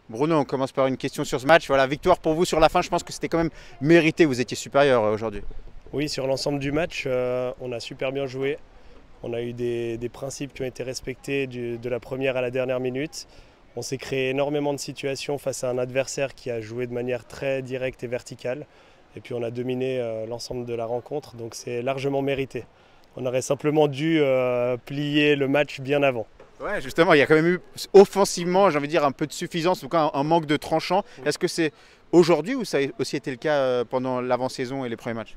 Bruno, on commence par une question sur ce match. Voilà, victoire pour vous sur la fin, je pense que c'était quand même mérité, vous étiez supérieur aujourd'hui. Oui, sur l'ensemble du match, on a super bien joué. On a eu des principes qui ont été respectés de la première à la dernière minute. On s'est créé énormément de situations face à un adversaire qui a joué de manière très directe et verticale. Et puis on a dominé l'ensemble de la rencontre, donc c'est largement mérité. On aurait simplement dû plier le match bien avant. Ouais, justement, il y a quand même eu offensivement, j'ai envie de dire, un peu de suffisance, en tout cas un manque de tranchant. Oui. Est-ce que c'est aujourd'hui ou ça a aussi été le cas pendant l'avant-saison et les premiers matchs?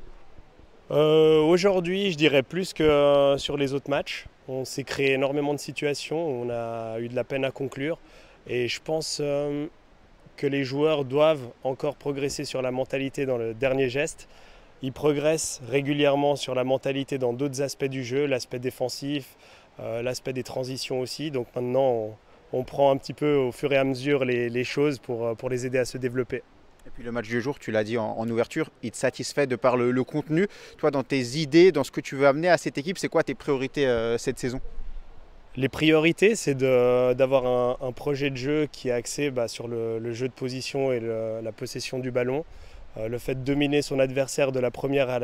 Aujourd'hui, je dirais plus que sur les autres matchs. On s'est créé énormément de situations, on a eu de la peine à conclure. Et je pense que les joueurs doivent encore progresser sur la mentalité dans le dernier geste. Ils progressent régulièrement sur la mentalité dans d'autres aspects du jeu, l'aspect défensif, l'aspect des transitions aussi. Donc maintenant, on prend un petit peu au fur et à mesure les choses pour les aider à se développer. Et puis le match du jour, tu l'as dit en ouverture, il te satisfait de par le contenu. Toi, dans tes idées, dans ce que tu veux amener à cette équipe, c'est quoi tes priorités cette saison? Les priorités, c'est d'avoir un projet de jeu qui est axé sur le jeu de position et la possession du ballon. Le fait de dominer son adversaire de la première à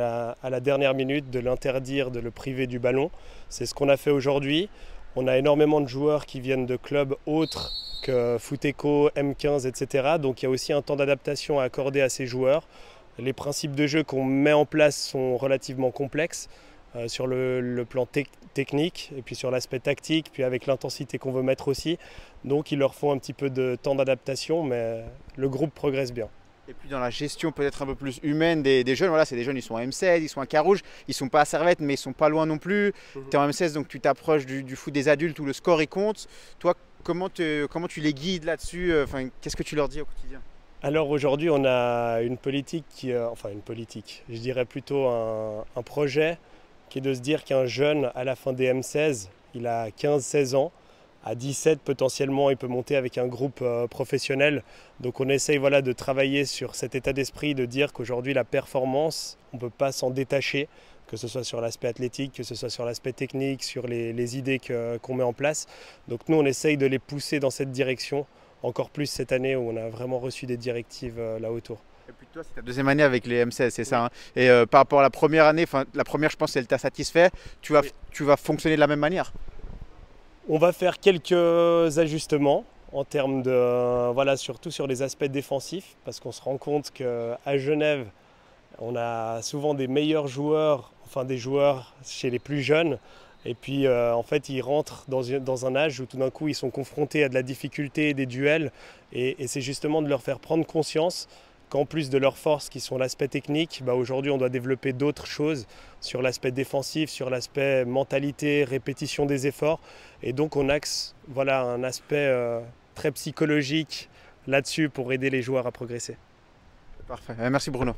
la dernière minute, de l'interdire, de le priver du ballon. C'est ce qu'on a fait aujourd'hui. On a énormément de joueurs qui viennent de clubs autres que Foot-Eco, M15, etc. Donc il y a aussi un temps d'adaptation à accorder à ces joueurs. Les principes de jeu qu'on met en place sont relativement complexes sur le plan technique et puis sur l'aspect tactique, puis avec l'intensité qu'on veut mettre aussi. Donc il leur faut un petit peu de temps d'adaptation, mais le groupe progresse bien. Et puis dans la gestion peut-être un peu plus humaine des jeunes, voilà, c'est des jeunes, ils sont en M16, ils sont à Carouge, ils sont pas à Servette, mais ils sont pas loin non plus. Tu es en M16, donc tu t'approches du foot des adultes où le score il compte. Toi, comment tu les guides là-dessus? Enfin, qu'est-ce que tu leur dis au quotidien? Alors aujourd'hui, on a une politique, enfin une politique, je dirais plutôt un projet qui est de se dire qu'un jeune à la fin des M16, il a 15-16 ans, à 17 potentiellement il peut monter avec un groupe professionnel. Donc on essaye de travailler sur cet état d'esprit, de dire qu'aujourd'hui la performance, on ne peut pas s'en détacher, que ce soit sur l'aspect athlétique, que ce soit sur l'aspect technique, sur les idées qu'on met en place. Donc nous on essaye de les pousser dans cette direction, encore plus cette année où on a vraiment reçu des directives là autour. Et puis toi, c'est ta deuxième année avec les M16, c'est Oui. ça, hein. Et par rapport à la première année, enfin la première, je pense, elle t'a satisfait. Oui. Tu vas fonctionner de la même manière. On va faire quelques ajustements en termes de, surtout sur les aspects défensifs, parce qu'on se rend compte qu'à Genève, on a souvent des meilleurs joueurs, enfin des joueurs chez les plus jeunes. Et puis en fait, ils rentrent dans un âge où tout d'un coup, ils sont confrontés à de la difficulté, des duels. Et c'est justement de leur faire prendre conscience qu'en plus de leurs forces qui sont l'aspect technique, aujourd'hui on doit développer d'autres choses sur l'aspect défensif, sur l'aspect mentalité, répétition des efforts. Et donc on axe un aspect très psychologique là-dessus pour aider les joueurs à progresser. Parfait. Merci Bruno.